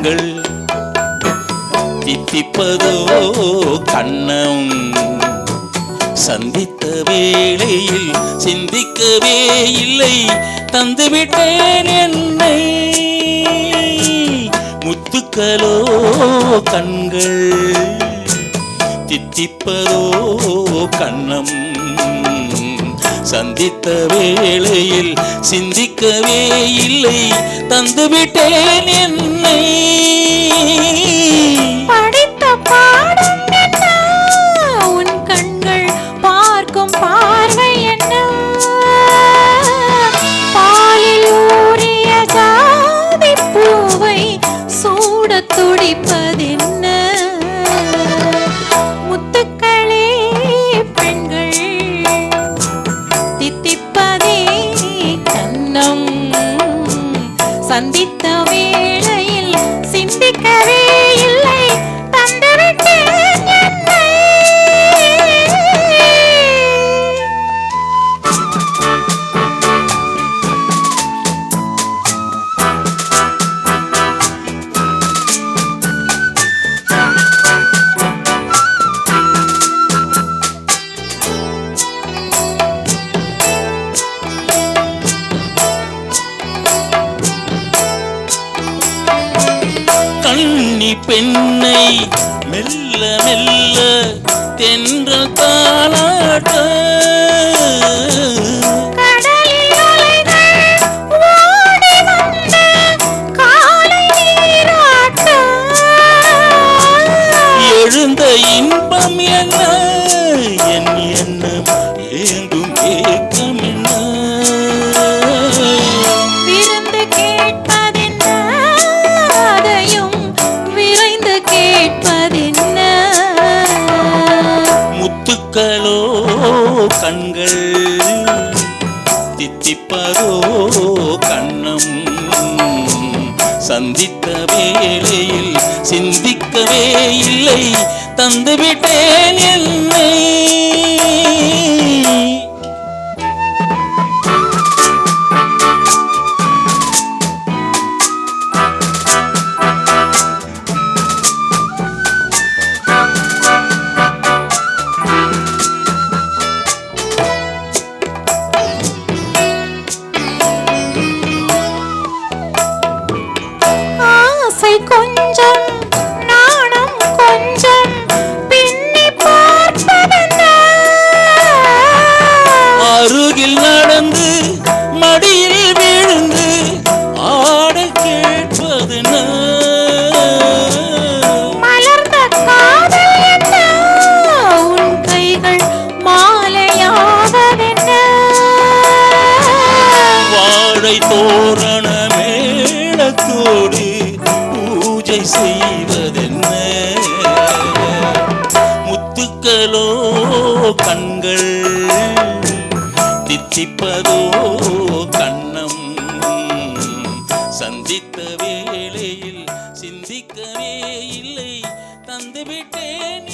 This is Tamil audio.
கண்கள் தித்திப்பதோ கண்ணம் சந்தித்த வேளையில் சிந்திக்கவே இல்லை தந்துவிட்டேன் என்னை முத்துக்களோ கண்கள் தித்திப்பதோ கண்ணம் சந்தித்த வேளையில் சிந்திக்கவே இல்லை தந்துவிட்டேன் என்னை படித்த பாடம் என்ன உன் கண்கள் பார்க்கும் பார்வை என்ன பாலில் ஊறிய ஜாதி பூவை சூட துடிப்பதென்ன முத்துக்களே பெண்கள் தித்திப்பதே கண்ணம் சந்தித்த வேளையில் சிந்திக்கவே இல்லை தந்துவிட்டேன் என்னை கண்ணி பெண்ணை மெல்ல மெல்ல தென்றல் தாளாட்ட கடலில் அலைகள் ஓடி வந்து காலை நீராட்ட எழுந்த இன்பம் என்ன என் எண்ணம் ஏங்கும் ஏக்கம் என்ன விருந்து கேட்பதென்ன அதையும் விரைந்து கேட்பதென்ன முத்துக்களோ கண்கள் தித்திப்பதோ கண்ணம் சந்தித்த வேளையில் சிந்திக்கவே இல்லை தந்துவிட்டேன் என்னை ஆசை கொஞ்சம் நாணம் கொஞ்சம் பின்னி பார்ப்பதென்ன அருகில் நடந்து மடியில் விழுந்து ஆட கேட்பது மலர்ந்த காதல் என்ன உன் கைகள் மாலையாவதென்ன வாழை தோரண மேளத்தோடு பூஜை செய்வதென்ன முத்துக்களோ கண்கள் தித்திப்பதோ கண்ணம் சந்தித்த வேளையில் சிந்திக்கவே இல்லை தந்துவிட்டேன்